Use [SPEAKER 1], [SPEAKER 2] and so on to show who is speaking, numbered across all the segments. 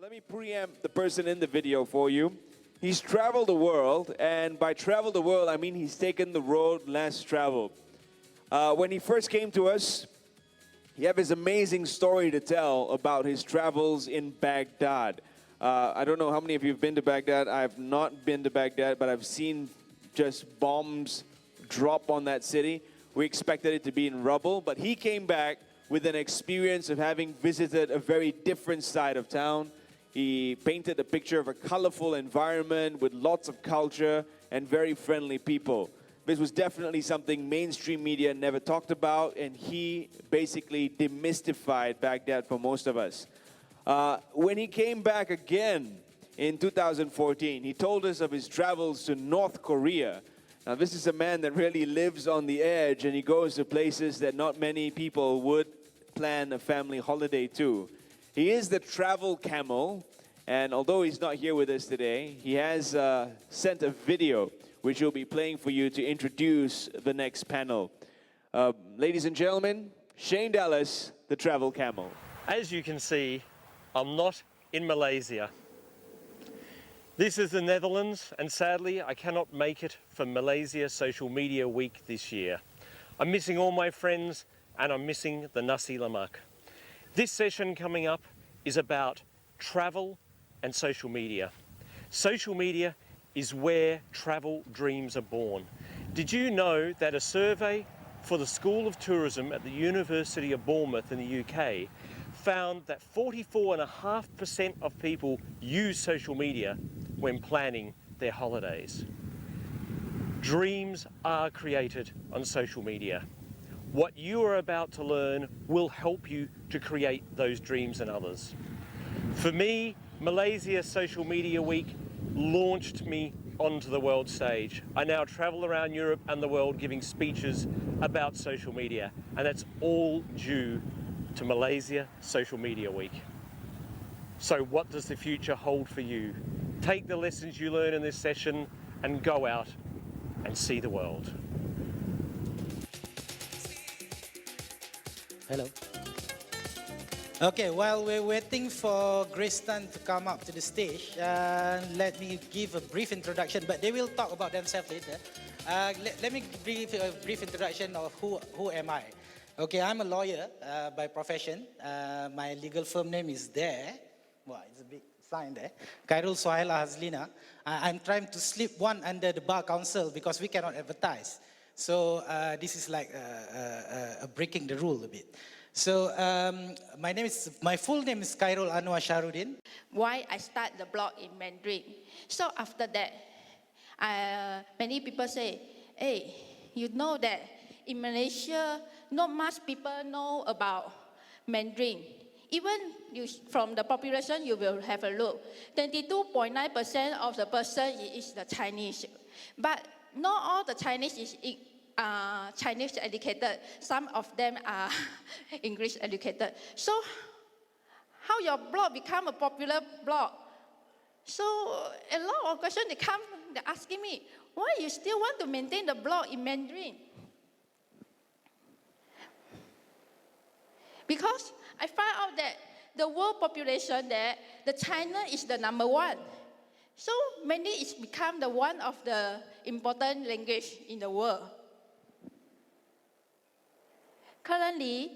[SPEAKER 1] Let me preempt the person in the video for you. He's traveled the world, and by travel the world, I mean he's taken the road less traveled. When he first came to us, he had this amazing story to tell about his travels in Baghdad. I don't know how many of you have been to Baghdad. I have not been to Baghdad, but I've seen just bombs drop on that city. We expected it to be in rubble, but he came back with an experience of having visited a very different side of town. He painted a picture of a colorful environment with lots of culture and very friendly people. This was definitely something mainstream media never talked about, and he basically demystified Baghdad for most of us. When he came back again in 2014, he told us of his travels to North Korea. Now, this is a man that really lives on the edge, and he goes to places that not many people would plan a family holiday to. He is the travel camel, and although he's not here with us today, he has sent a video which he'll be playing for you to introduce the next panel. Ladies and gentlemen, Shane Dallas, the travel camel.
[SPEAKER 2] As you can see, I'm not in Malaysia. This is the Netherlands, and sadly I cannot make it for Malaysia Social Media Week this year. I'm missing all my friends, and I'm missing the Nasi Lemak. This session coming up is about travel and social media. Social media is where travel dreams are born. Did you know that a survey for the School of Tourism at the University of Bournemouth in the UK found that 44.5% of people use social media when planning their holidays? Dreams are created on social media. What you are about to learn will help you to create those dreams and others. For me, Malaysia Social Media Week launched me onto the world stage. I now travel around Europe and the world giving speeches about social media, and that's all due to Malaysia Social Media Week. So what does the future hold for you? Take the lessons you learn in this session and go out and see the world.
[SPEAKER 3] Hello. Okay, while we're waiting for Grace Tan to come up to the stage, let me give a brief introduction, but they will talk about themselves later. Let me give a brief introduction of who am I. Okay, I'm a lawyer by profession. My legal firm name is there. Well, it's a big sign there. Khairul Suhaila Hazlina. I'm trying to slip one under the Bar Council because we cannot advertise. So this is like breaking the rule a bit. So my full name is Khairul Anwar Shahrudin.
[SPEAKER 4] Why I start the blog in Mandarin. So after that, many people say, hey, you know that in Malaysia, not much people know about Mandarin. Even from the population, you will have a look. 22.9% of the person is the Chinese. But not all the Chinese is Chinese educated. Some of them are English educated. So how your blog become a popular blog? So a lot of questions they're asking me, why you still want to maintain the blog in Mandarin? Because I find out that the world population there, the China is the number one. So Mandarin is become the one of the important language in the world. Currently,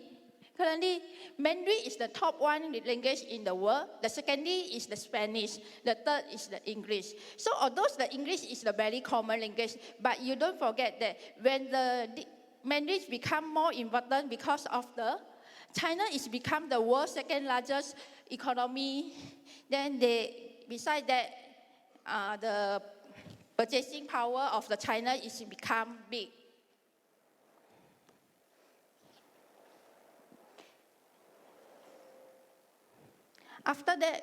[SPEAKER 4] Mandarin is the top one language in the world. The secondly is the Spanish. The third is the English. So although the English is the very common language, but you don't forget that when the Mandarin become more important because of the China is become the world's second largest economy. Then besides that, the purchasing power of the China is become big. After that,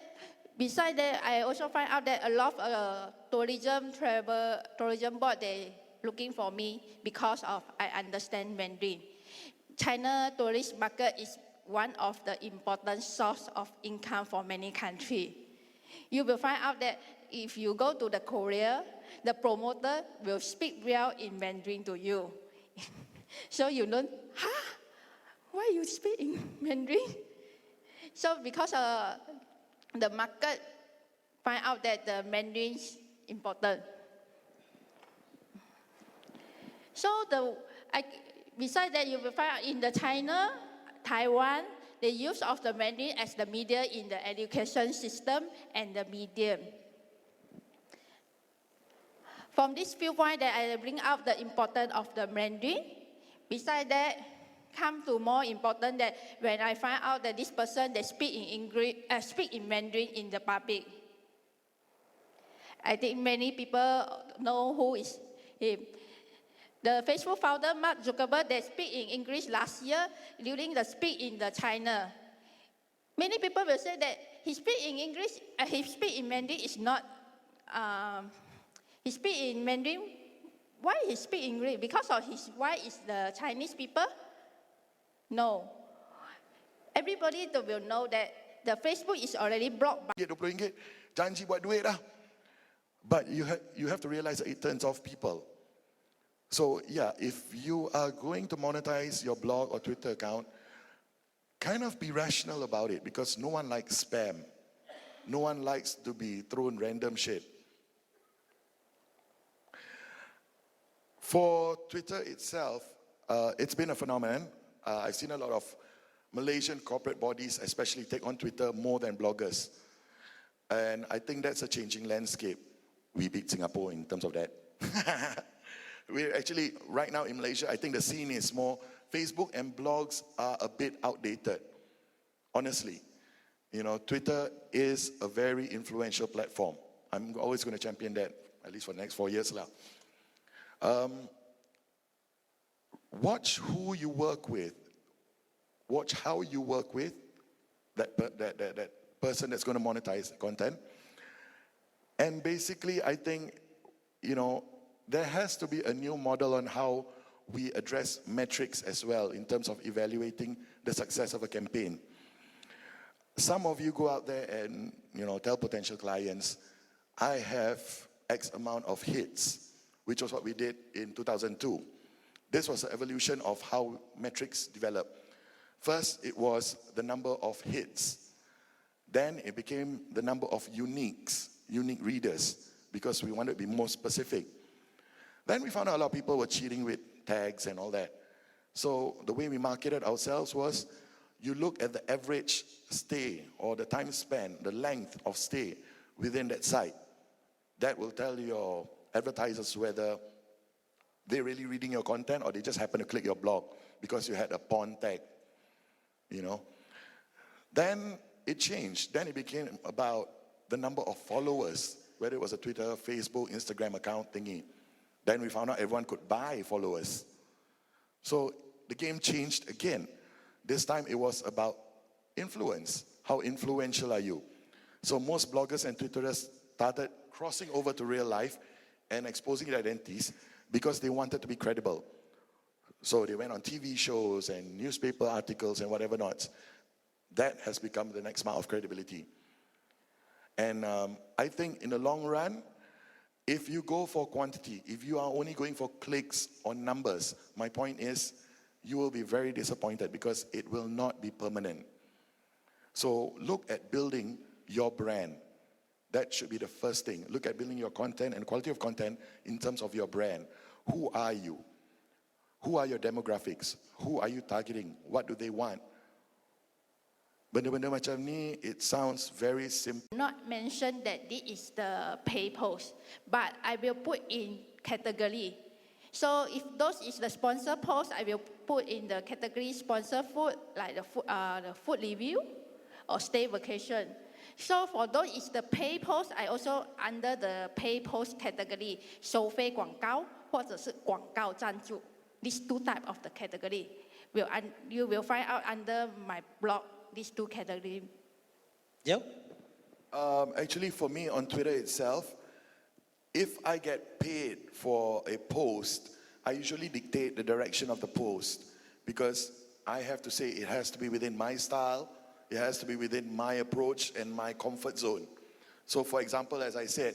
[SPEAKER 4] besides that, I also find out that a lot of tourism board, they looking for me because of I understand Mandarin. China tourist market is one of the important source of income for many countries. You will find out that if you go to the Korea, the promoter will speak well in Mandarin to you. So you learn, why you speak in Mandarin? So because the market find out that the Mandarin is important. So besides that, you will find out in the China, Taiwan, the use of the Mandarin as the media in the education system and the medium. From this viewpoint that I bring out the importance of the Mandarin. Besides that, come to more important that when I find out that this person they speak in English, speak in Mandarin in the public. I think many people know who is him. The Facebook founder Mark Zuckerberg they speak in English last year during the speak in the China. Many people will say that he speak in English, he speak in Mandarin is not. He speak in Mandarin. Why he speak English? Because of his wife is the Chinese people? No. Everybody will know that the Facebook is already blocked by
[SPEAKER 5] RM20, janji buat duit dah. But you have to realize that it turns off people. So yeah, if you are going to monetize your blog or Twitter account, kind of be rational about it because no one likes spam. No one likes to be thrown random shit. For Twitter itself, it's been a phenomenon. I've seen a lot of Malaysian corporate bodies especially take on Twitter more than bloggers. And I think that's a changing landscape. We beat Singapore in terms of that. We're actually, right now in Malaysia, I think the scene is more, Facebook and blogs are a bit outdated, honestly. You know, Twitter is a very influential platform. I'm always going to champion that, at least for the next 4 years. Watch who you work with. Watch how you work with that person that's going to monetize content. And basically, I think, you know, there has to be a new model on how we address metrics as well in terms of evaluating the success of a campaign. Some of you go out there and, you know, tell potential clients, I have X amount of hits, which was what we did in 2002. This was the evolution of how metrics developed. First, it was the number of hits. Then it became the number of unique readers, because we wanted to be more specific. Then we found out a lot of people were cheating with tags and all that. So the way we marketed ourselves was, you look at the average stay or the time span, the length of stay within that site. That will tell your advertisers whether they're really reading your content or they just happen to click your blog because you had a porn tag, you know. Then it changed. Then it became about the number of followers, whether it was a Twitter, Facebook, Instagram account thingy. Then we found out everyone could buy followers. So the game changed again. This time it was about influence. How influential are you? So most bloggers and Twitterers started crossing over to real life and exposing their identities because they wanted to be credible. So they went on TV shows and newspaper articles and whatever not. That has become the next mark of credibility. And I think in the long run, if you go for quantity, if you are only going for clicks or numbers, my point is, you will be very disappointed because it will not be permanent. So look at building your brand. That should be the first thing. Look at building your content and quality of content in terms of your brand. Who are you? Who are your demographics? Who are you targeting? What do they want? Benda-benda macam ni, it sounds very simple.
[SPEAKER 4] Not mention that this is the pay post, but I will put in category. So if those is the sponsor post, I will put in the category sponsor food, like the food review or stay vacation. So for those is the pay post, I also under the pay post category, 收费广告或者是广告赞助. These two type of the category, you will find out under my blog, these two categories.
[SPEAKER 3] Yep.
[SPEAKER 5] Actually, for me on Twitter itself, if I get paid for a post, I usually dictate the direction of the post because I have to say it has to be within my style, it has to be within my approach and my comfort zone. So for example, as I said,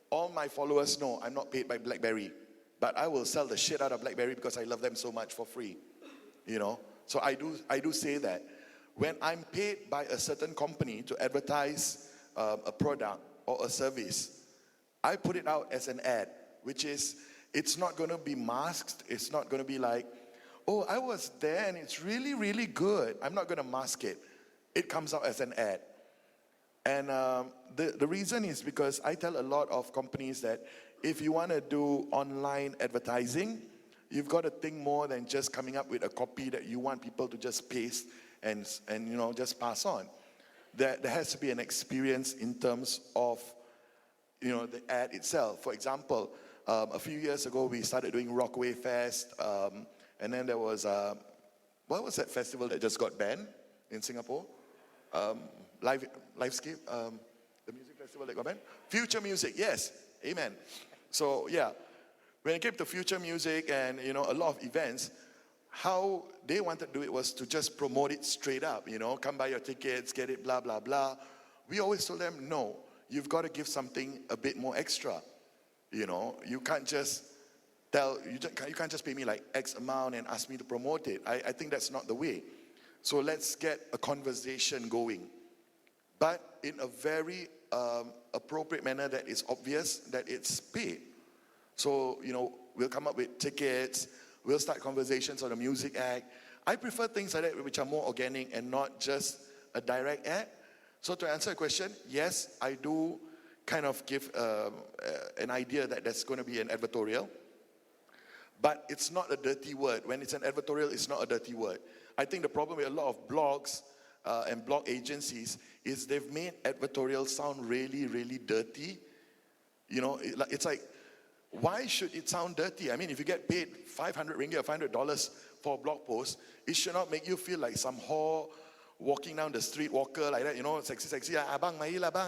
[SPEAKER 5] all my followers know I'm not paid by BlackBerry, but I will sell the shit out of BlackBerry because I love them so much for free, you know. So I do say that. When I'm paid by a certain company to advertise a product or a service, I put it out as an ad, which is, it's not going to be masked. It's not going to be like, oh, I was there and it's really, really good. I'm not going to mask it. It comes out as an ad. And the reason is because I tell a lot of companies that if you want to do online advertising, you've got to think more than just coming up with a copy that you want people to just paste and just pass on. There has to be an experience in terms of the ad itself. For example, a few years ago we started doing Rockaway Fest, and then there was what was that festival that just got banned in Singapore? Livescape, the music festival that got banned? Future Music, yes, amen. So yeah, when it came to Future Music and a lot of events, how they wanted to do it was to just promote it straight up, come buy your tickets, get it, blah, blah, blah. We always told them, no, you've got to give something a bit more extra. You can't just you can't just pay me like X amount and ask me to promote it. I think that's not the way. So let's get a conversation going, but in a very appropriate manner that is obvious that it's paid. So, we'll come up with tickets, we'll start conversations on the music act. I prefer things like that which are more organic and not just a direct ad. So to answer your question, yes, I do kind of give an idea that there's going to be an advertorial. But it's not a dirty word. When it's an advertorial, it's not a dirty word. I think the problem with a lot of blogs and blog agencies is they've made advertorial sound really, really dirty. It's like, why should it sound dirty? I mean, if you get paid 500 ringgit or $500 for a blog post, it should not make you feel like some whore walking down the street, walker like that, sexy, abang, mai lah bang.